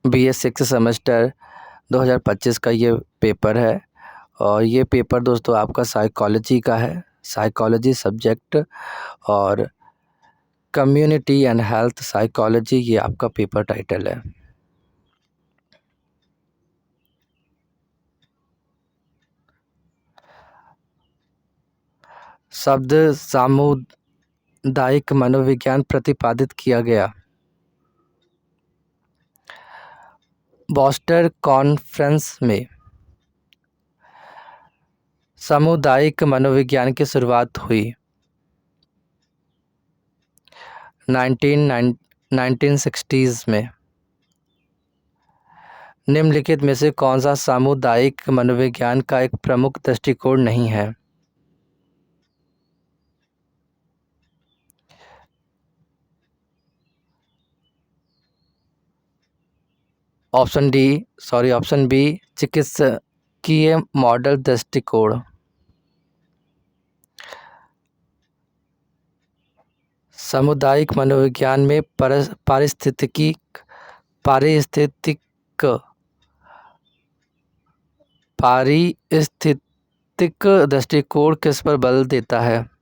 BA 6 semester 2025 का ये paper है। और ये पेपर दोस्तों आपका साइकोलॉजी का है, साइकोलॉजी सब्जेक्ट। और कम्युनिटी एंड हेल्थ साइकोलॉजी ये आपका पेपर टाइटल है। शब्द सामुदायिक मनोविज्ञान प्रतिपादित किया गया बॉस्टन कॉन्फ्रेंस में। सामुदायिक मनोविज्ञान की शुरुआत हुई 1960s में। निम्नलिखित में से कौन सा सामुदायिक मनोविज्ञान का एक प्रमुख दृष्टिकोण नहीं है? ऑप्शन बी चिकित्सकीय मॉडल दृष्टिकोण। सामुदायिक मनोविज्ञान में पारिस्थितिक दृष्टिकोण किस पर बल देता है?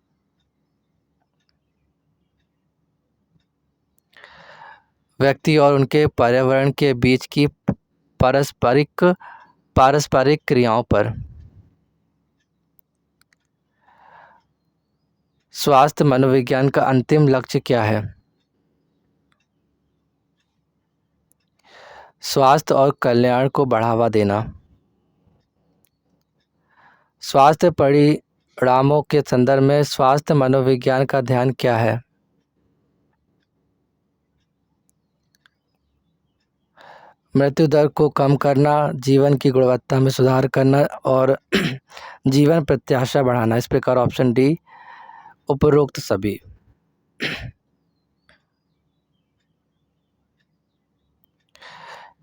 व्यक्ति और उनके पर्यावरण के बीच की पारस्परिक क्रियाओं पर। स्वास्थ्य मनोविज्ञान का अंतिम लक्ष्य क्या है? स्वास्थ्य और कल्याण को बढ़ावा देना। स्वास्थ्य परिणामों के संदर्भ में स्वास्थ्य मनोविज्ञान का ध्यान क्या है? मृत्यु दर को कम करना, जीवन की गुणवत्ता में सुधार करना और जीवन प्रत्याशा बढ़ाना। इस प्रकार ऑप्शन डी उपरोक्त सभी।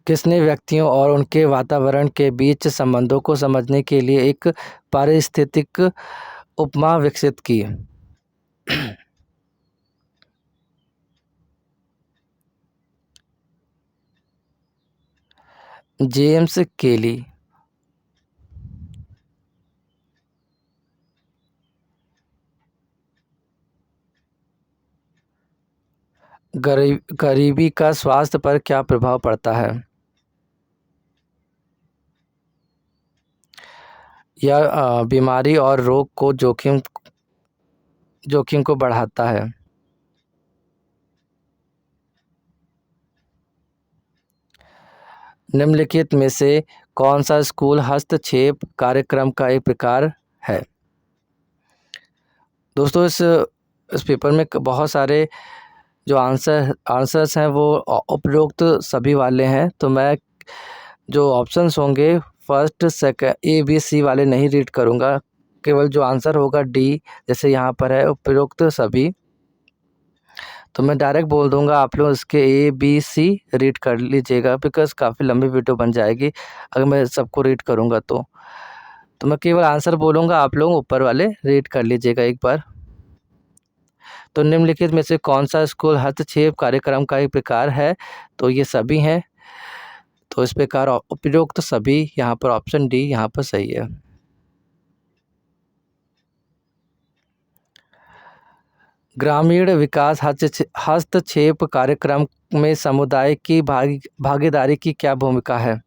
किसने व्यक्तियों और उनके वातावरण के बीच संबंधों को समझने के लिए एक पारिस्थितिक उपमा विकसित की? जेम्स केली। गरीबी का स्वास्थ्य पर क्या प्रभाव पड़ता है? यह बीमारी और रोग को जोखिम को बढ़ाता है। निम्नलिखित में से कौन सा स्कूल हस्तक्षेप कार्यक्रम का एक प्रकार है? दोस्तों इस पेपर में बहुत सारे जो आंसर्स हैं वो उपरोक्त सभी वाले हैं। तो मैं जो ऑप्शंस होंगे first second A B C वाले नहीं रीड करूँगा, केवल जो आंसर होगा डी जैसे यहाँ पर है उपरोक्त सभी, तो मैं डायरेक्ट बोल दूंगा। आप लोग इसके ए बी सी रीड कर लीजिएगा, बिकॉज काफ़ी लंबी वीडियो बन जाएगी अगर मैं सबको रीड करूंगा तो मैं केवल आंसर बोलूँगा, आप लोग ऊपर वाले रीड कर लीजिएगा एक बार। तो निम्नलिखित में से कौन सा स्कूल हस्तक्षेप कार्यक्रम का एक प्रकार है? तो ये सभी हैं। तो इस प्रकार उपरोक्त सभी यहाँ पर ऑप्शन डी यहाँ पर सही है। ग्रामीण विकास हस्तक्षेप कार्यक्रम में समुदाय की भागीदारी की क्या भूमिका है?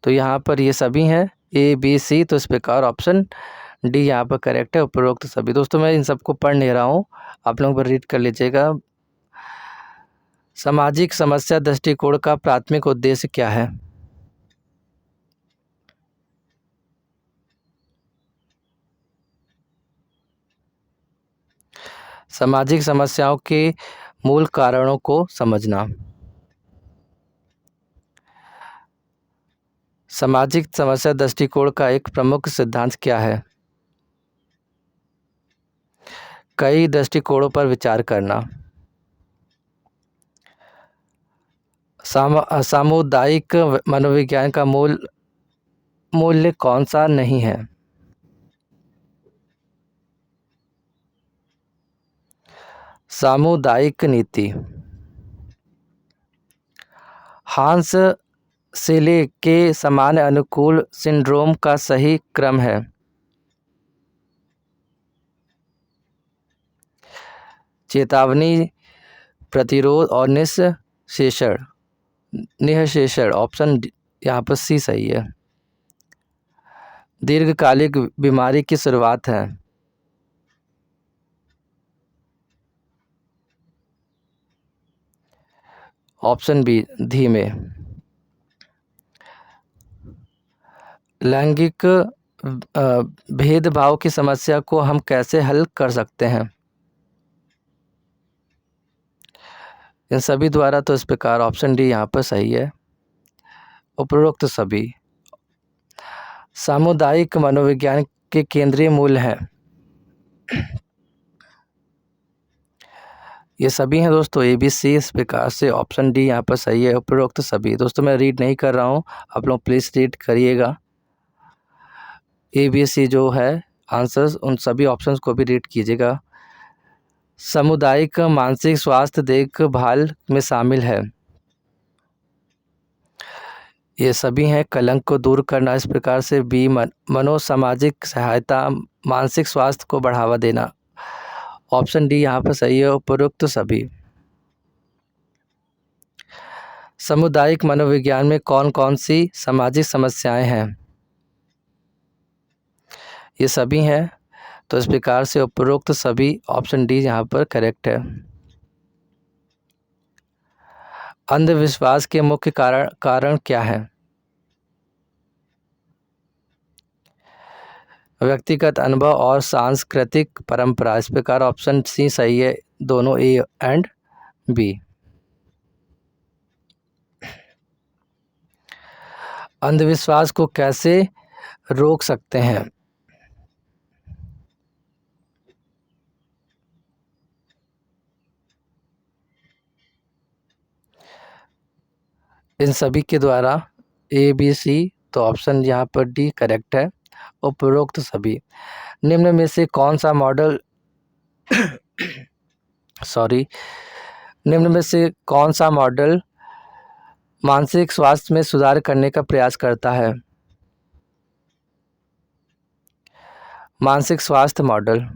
तो यहाँ पर ये सभी हैं ए बी सी, तो इस प्रकार ऑप्शन डी यहाँ पर करेक्ट है, उपरोक्त सभी। दोस्तों मैं इन सबको पढ़ नहीं रहा हूँ, आप लोगों पर रीड कर लीजिएगा। सामाजिक समस्या दृष्टिकोण का प्राथमिक उद्देश्य क्या है? सामाजिक समस्याओं के मूल कारणों को समझना। सामाजिक समस्या दृष्टिकोण का एक प्रमुख सिद्धांत क्या है? कई दृष्टिकोणों पर विचार करना। सामुदायिक मनोविज्ञान का मूल्य कौन सा नहीं है? सामुदायिक नीति हांस सेले के सामान्य अनुकूल सिंड्रोम का सही क्रम है। चेतावनी, प्रतिरोध और निःशेषण ऑप्शन यहाँ पर सी सही है। दीर्घकालिक बीमारी की शुरुआत है। ऑप्शन बी धीमे। लैंगिक भेदभाव की समस्या को हम कैसे हल कर सकते हैं? इन सभी द्वारा, तो इस प्रकार ऑप्शन डी यहाँ पर सही है, उपरोक्त सभी। सामुदायिक मनोविज्ञान के केंद्रीय मूल हैं। ये सभी हैं दोस्तों, ए बी सी। इस प्रकार से ऑप्शन डी यहाँ पर सही है, उपरोक्त सभी। दोस्तों मैं रीड नहीं कर रहा हूँ, आप लोग प्लीज़ रीड करिएगा। ए बी सी जो है आंसर्स, उन सभी ऑप्शंस को भी रीड कीजिएगा। सामुदायिक मानसिक स्वास्थ्य देखभाल में शामिल है। ये सभी हैं। कलंक को दूर करना, इस प्रकार से बी मनोसामाजिक सहायता, मानसिक स्वास्थ्य को बढ़ावा देना। ऑप्शन डी यहाँ पर सही है, उपरोक्त सभी। सामुदायिक मनोविज्ञान में कौन कौन सी सामाजिक समस्याएं हैं? ये सभी हैं, तो इस प्रकार से उपरोक्त सभी, ऑप्शन डी यहाँ पर करेक्ट है। अंधविश्वास के मुख्य कारण क्या है? व्यक्तिगत अनुभव और सांस्कृतिक परंपरा। इस प्रकार ऑप्शन सी सही है, दोनों ए एंड बी। अंधविश्वास को कैसे रोक सकते हैं? इन सभी के द्वारा, ए बी सी, तो ऑप्शन यहाँ पर डी करेक्ट है, उपरोक्त सभी। निम्न में से कौन सा मॉडल निम्न में से कौन सा मॉडल मानसिक स्वास्थ्य में सुधार करने का प्रयास करता है? मानसिक स्वास्थ्य मॉडल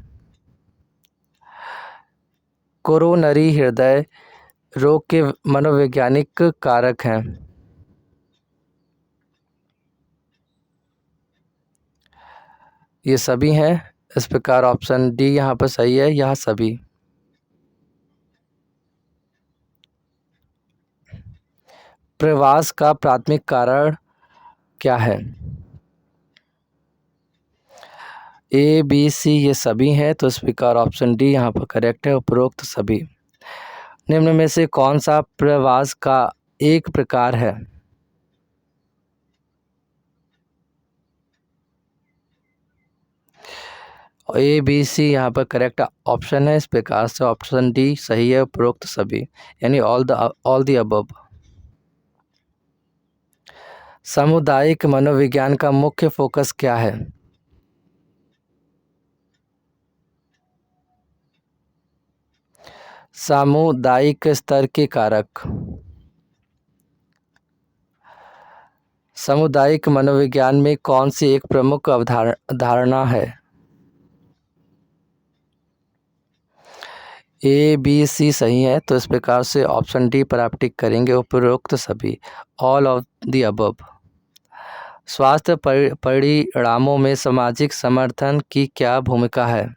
कोरोनरी हृदय रोग के मनोवैज्ञानिक कारक हैं। ये सभी हैं, इस प्रकार ऑप्शन डी यहाँ पर सही है, यह सभी। प्रवास का प्राथमिक कारण क्या है? ए बी सी ये सभी हैं, तो इस प्रकार ऑप्शन डी यहाँ पर करेक्ट है, उपरोक्त सभी। निम्न में से कौन सा प्रवास का एक प्रकार है? ए बी सी यहाँ पर करेक्ट ऑप्शन है, इस प्रकार से ऑप्शन डी सही है, उपरोक्त सभी, यानी ऑल द अबव। सामुदायिक मनोविज्ञान का मुख्य फोकस क्या है? सामुदायिक स्तर के कारक। सामुदायिक मनोविज्ञान में कौन सी एक प्रमुख अवधारणा है? ए बी सी सही है, तो इस प्रकार से ऑप्शन डी पर आप टिक करेंगे, उपरोक्त सभी, ऑल ऑफ द अबव। स्वास्थ्य परिणामों में सामाजिक समर्थन की क्या भूमिका है?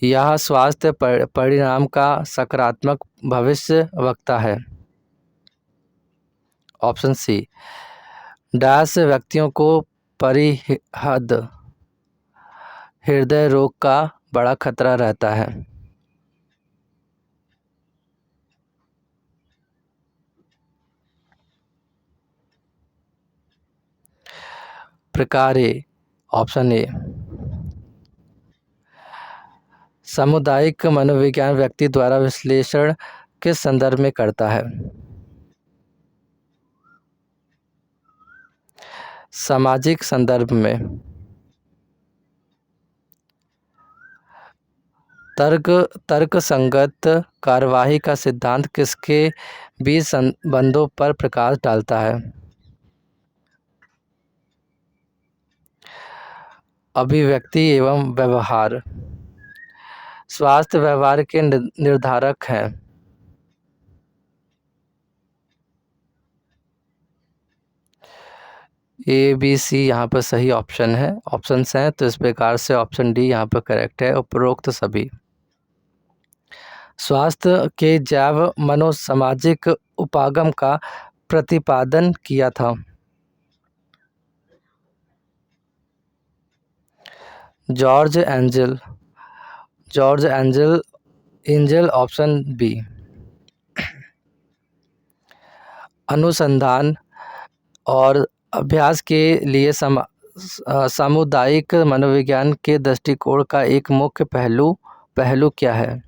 यह स्वास्थ्य परिणाम का सकारात्मक भविष्य वक्ता है। Option C. डैश व्यक्तियों को परिहद हृदय रोग का बड़ा खतरा रहता है। प्रकार ए, ऑप्शन ए। सामुदायिक मनोविज्ञान व्यक्ति द्वारा विश्लेषण किस संदर्भ में करता है? सामाजिक संदर्भ में तर्कसंगत कार्यवाही का सिद्धांत किसके बीच संबंधों पर प्रकाश डालता है? अभिव्यक्ति एवं व्यवहार स्वास्थ्य व्यवहार के निर्धारक हैं। ए बी सी यहाँ पर सही ऑप्शंस हैं, तो इस प्रकार से ऑप्शन डी यहाँ पर करेक्ट है, उपरोक्त सभी। स्वास्थ्य के जैव मनोसामाजिक उपागम का प्रतिपादन किया था? George Engel option B. अनुसंधान और अभ्यास के लिए सामुदायिक मनोविज्ञान के दृष्टिकोण का एक मुख्य पहलू क्या है?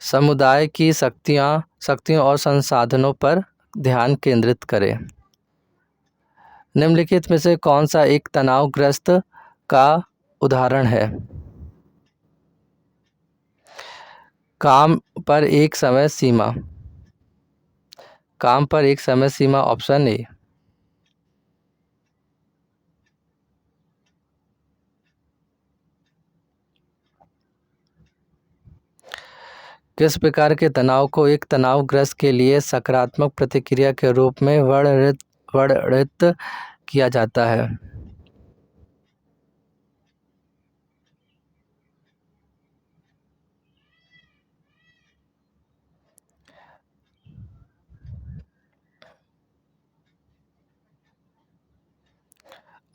समुदाय की शक्तियों और संसाधनों पर ध्यान केंद्रित करें। निम्नलिखित में से कौन सा एक तनावग्रस्त का उदाहरण है? काम पर एक समय सीमा ऑप्शन ए। किस प्रकार के तनाव को एक तनावग्रस्त के लिए सकारात्मक प्रतिक्रिया के रूप में वर्णित किया जाता है?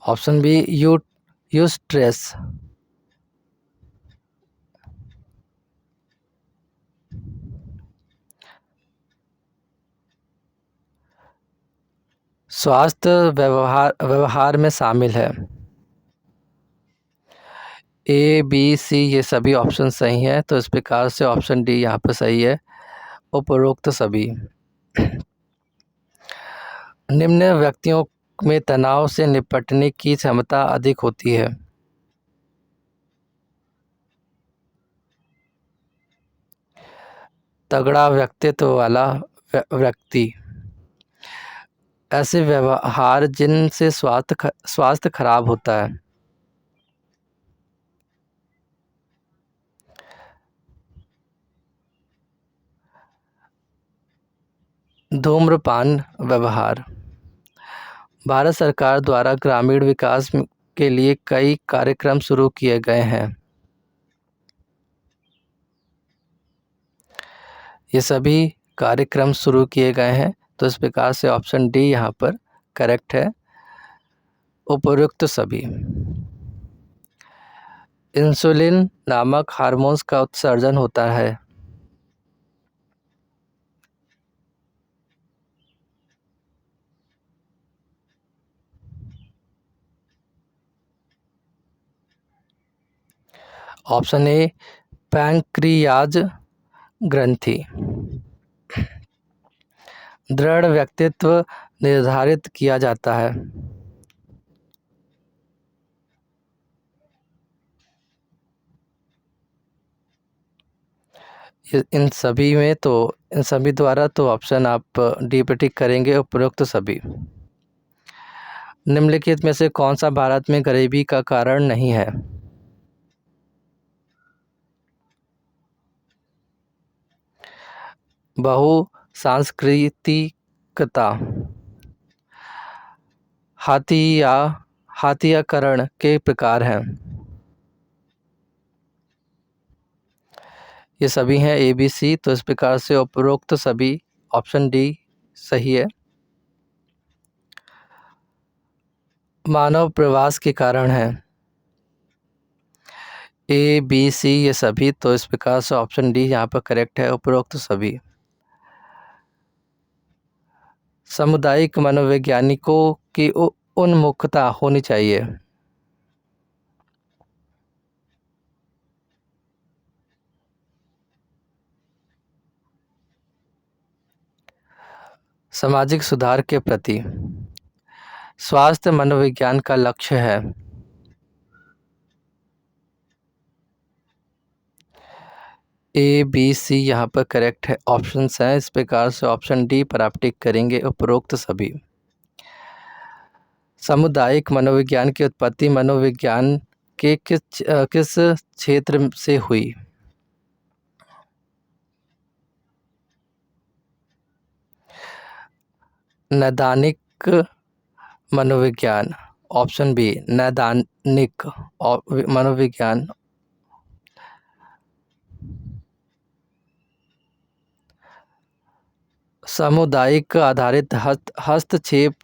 Option B eustress. स्वास्थ्य व्यवहार में शामिल है। ए बी सी ये सभी ऑप्शन सही हैं, तो इस प्रकार से ऑप्शन डी यहाँ पर सही है, उपरोक्त सभी। निम्न व्यक्तियों में तनाव से निपटने की क्षमता अधिक होती है? तगड़ा व्यक्तित्व वाला व्यक्ति, ऐसे व्यवहार जिनसे स्वास्थ्य खराब होता है? धूम्रपान व्यवहार। भारत सरकार द्वारा ग्रामीण विकास के लिए कई कार्यक्रम शुरू किए गए हैं। ये सभी कार्यक्रम शुरू किए गए हैं, तो इस प्रकार से ऑप्शन डी यहाँ पर करेक्ट है, उपयुक्त सभी। इंसुलिन नामक हार्मोन्स का उत्सर्जन होता है? ऑप्शन ए पैंक्रियाज ग्रंथि। दृढ़ व्यक्तित्व निर्धारित किया जाता है? इन सभी द्वारा तो ऑप्शन आप डी पे टिक करेंगे, उपरोक्त सभी। निम्नलिखित में से कौन सा भारत में गरीबी का कारण नहीं है? बहुसांस्कृतिकता, हाथियाकरण के प्रकार हैं? ये सभी हैं ए बी सी, तो इस प्रकार से उपरोक्त सभी ऑप्शन डी सही है। मानव प्रवास के कारण है? ए बी सी ये सभी, तो इस प्रकार से ऑप्शन डी यहाँ पर करेक्ट है, उपरोक्त सभी। सामुदायिक मनोवैज्ञानिकों की उन्मुखता होनी चाहिए? सामाजिक सुधार के प्रति स्वास्थ्य मनोविज्ञान का लक्ष्य है। ए बी सी यहाँ पर करेक्ट है, ऑप्शंस हैं इस प्रकार से। ऑप्शन डी पर आप टिक करेंगे उपरोक्त सभी। सामुदायिक मनोविज्ञान की उत्पत्ति मनोविज्ञान के किस क्षेत्र से हुई? नैदानिक मनोविज्ञान, ऑप्शन बी नैदानिक मनोविज्ञान, सामुदायिक आधारित हस्तक्षेप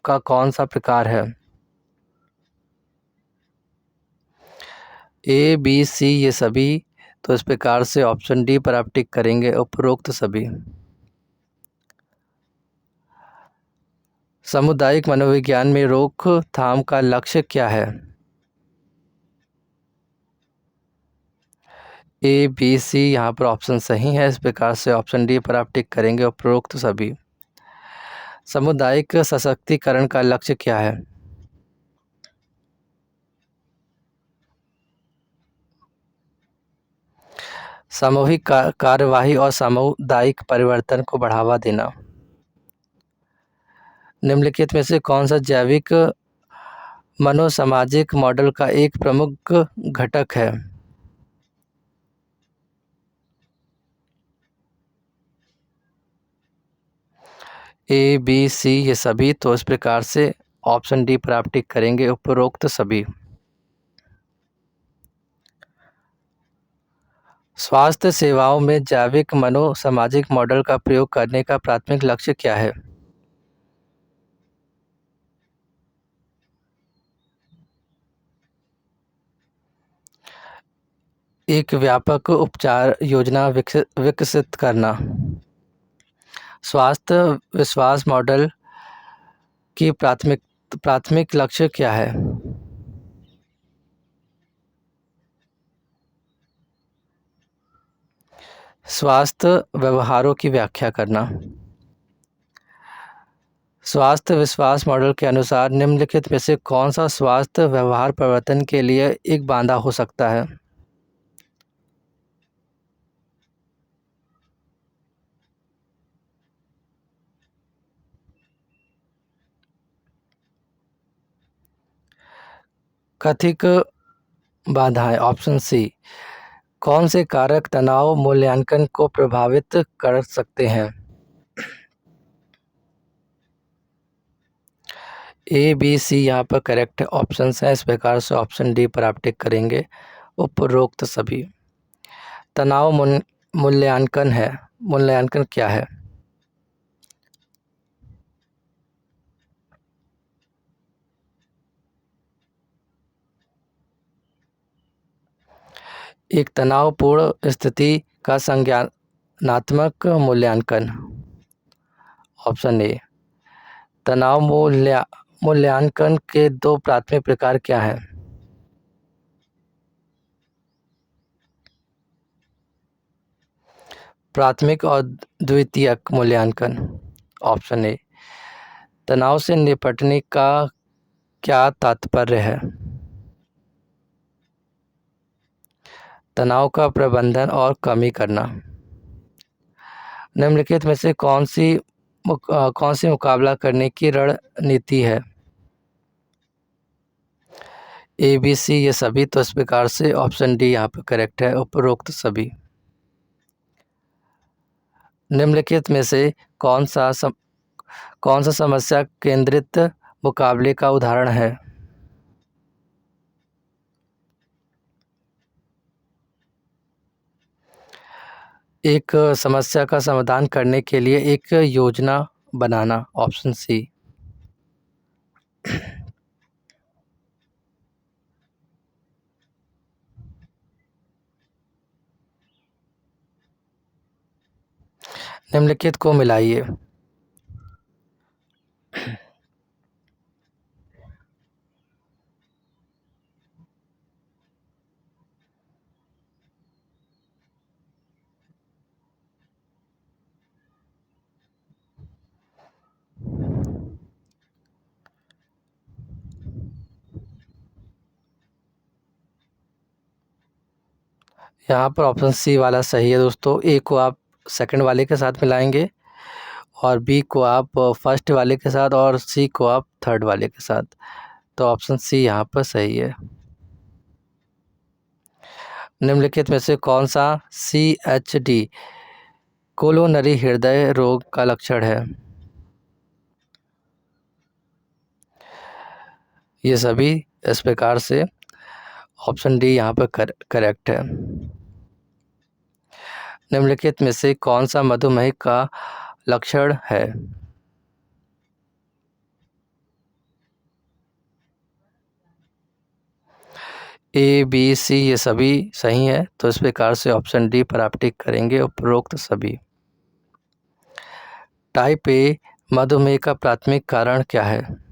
का कौन सा प्रकार है? ए बी सी ये सभी, तो इस प्रकार से ऑप्शन डी पर आप टिक करेंगे उपरोक्त सभी। सामुदायिक मनोविज्ञान में रोकथाम का लक्ष्य क्या है? ए बी सी यहाँ पर ऑप्शन सही है, इस प्रकार से ऑप्शन डी पर आप टिक करेंगे उपरोक्त सभी। सामुदायिक सशक्तिकरण का लक्ष्य क्या है? सामूहिक कार्यवाही और सामुदायिक परिवर्तन को बढ़ावा देना। निम्नलिखित में से कौन सा जैविक मनोसामाजिक मॉडल का एक प्रमुख घटक है? ए बी सी ये सभी, तो इस प्रकार से ऑप्शन डी पर आप टिक करेंगे उपरोक्त सभी। स्वास्थ्य सेवाओं में जैविक मनोसामाजिक मॉडल का प्रयोग करने का प्राथमिक लक्ष्य क्या है? एक व्यापक उपचार योजना विकसित करना। स्वास्थ्य विश्वास मॉडल की प्राथमिक लक्ष्य क्या है? स्वास्थ्य व्यवहारों की व्याख्या करना। स्वास्थ्य विश्वास मॉडल के अनुसार निम्नलिखित में से कौन सा स्वास्थ्य व्यवहार परिवर्तन के लिए एक बाधा हो सकता है? कथित बाधाएं, ऑप्शन सी। कौन से कारक तनाव मूल्यांकन को प्रभावित कर सकते हैं? ए बी सी यहाँ पर करेक्ट ऑप्शन है, इस प्रकार से ऑप्शन डी पर आप टिक करेंगे उपरोक्त सभी। तनाव मूल्यांकन है, मूल्यांकन क्या है? एक तनावपूर्ण स्थिति का संज्ञानात्मक मूल्यांकन। Option A. तनाव मूल्यांकन के दो प्राथमिक प्रकार क्या हैं? प्राथमिक और द्वितीयक मूल्यांकन। Option A. तनाव से निपटने का क्या तात्पर्य है? तनाव का प्रबंधन और कमी करना। निम्नलिखित में से कौन सी मुकाबला करने की रणनीति है? ए बी सी ये सभी, तो इस प्रकार से ऑप्शन डी यहाँ पर करेक्ट है उपरोक्त सभी। निम्नलिखित में से कौन सा समस्या केंद्रित मुकाबले का उदाहरण है? एक समस्या का समाधान करने के लिए एक योजना बनाना। Option C. निम्नलिखित को मिलाइए। यहाँ पर ऑप्शन सी वाला सही है दोस्तों। ए को आप सेकंड वाले के साथ मिलाएंगे और बी को आप फर्स्ट वाले के साथ और सी को आप थर्ड वाले के साथ। तो ऑप्शन सी यहाँ पर सही है। निम्नलिखित में से कौन सा CHD कोलोनरी हृदय रोग का लक्षण है? ये सभी इस प्रकार से ऑप्शन डी यहाँ पर करेक्ट है। निम्नलिखित में से कौन सा मधुमेह का लक्षण है? A, B, C ये सभी सही है। तो इस प्रकार से ऑप्शन डी पर आप टिक करेंगे उपरोक्त सभी। टाइप ए मधुमेह का प्राथमिक कारण क्या है?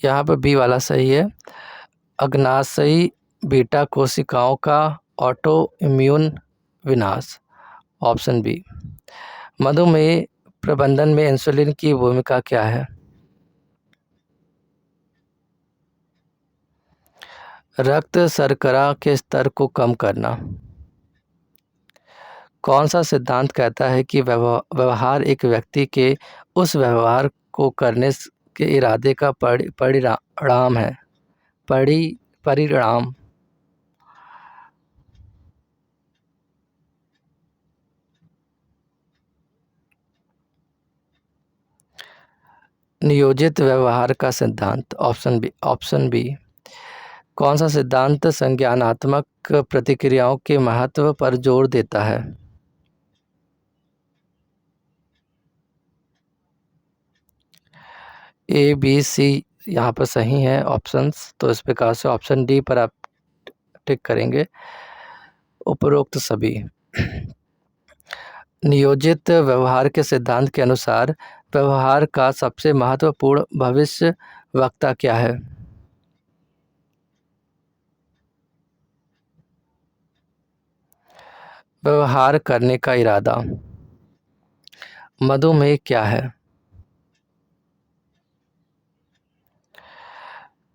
यहाँ पर बी वाला सही है। अग्नाशयी बीटा कोशिकाओं का ऑटो इम्यून विनाश। Option B. मधुमेह प्रबंधन में इंसुलिन की भूमिका क्या है? रक्त शर्करा के स्तर को कम करना। कौन सा सिद्धांत कहता है कि व्यवहार एक व्यक्ति के उस व्यवहार को करने के इरादे का परिणाम है? परिणाम। नियोजित व्यवहार का सिद्धांत। Option B. कौन सा सिद्धांत संज्ञानात्मक प्रतिक्रियाओं के महत्व पर जोर देता है? A, B, C यहाँ पर सही है ऑप्शंस। तो इस प्रकार से ऑप्शन डी पर आप टिक करेंगे उपरोक्त सभी। नियोजित व्यवहार के सिद्धांत के अनुसार व्यवहार का सबसे महत्वपूर्ण भविष्य वक्ता क्या है? व्यवहार करने का इरादा। मधुमेह क्या है?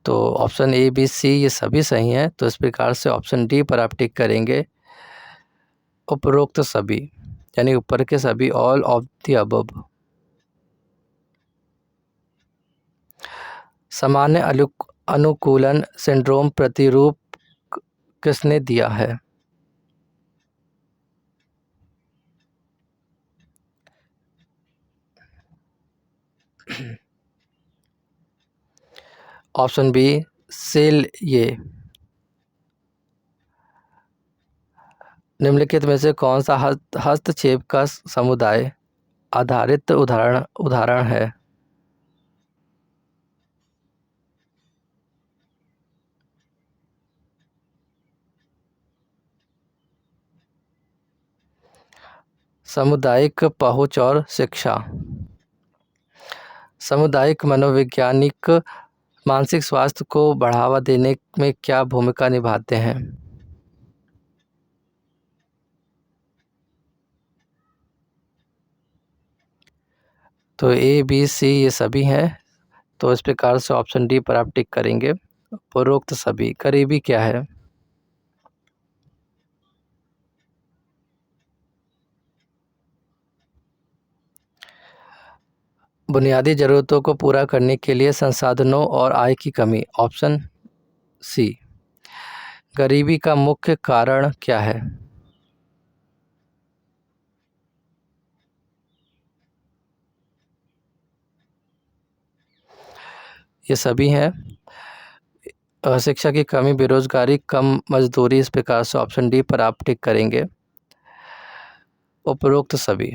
तो ऑप्शन A, B, C ये सभी सही हैं। तो इस प्रकार से ऑप्शन डी पर आप टिक करेंगे उपरोक्त सभी, यानी ऊपर के सभी, ऑल ऑफ द अबव। सामान्य अनुकूलन सिंड्रोम प्रतिरूप किसने दिया है? ऑप्शन बी सेल ये। निम्नलिखित में से कौन सा हस्तक्षेप का समुदाय आधारित उदाहरण है? सामुदायिक पहुंच और शिक्षा। सामुदायिक मनोवैज्ञानिक मानसिक स्वास्थ्य को बढ़ावा देने में क्या भूमिका निभाते हैं? तो A, B, C ये सभी हैं। तो इस प्रकार से ऑप्शन डी पर आप टिक करेंगे उपरोक्त सभी। करीबी क्या है? बुनियादी ज़रूरतों को पूरा करने के लिए संसाधनों और आय की कमी। Option C. गरीबी का मुख्य कारण क्या है? ये सभी हैं। शिक्षा की कमी, बेरोजगारी, कम मजदूरी। इस प्रकार से ऑप्शन डी पर आप टिक करेंगे उपरोक्त सभी।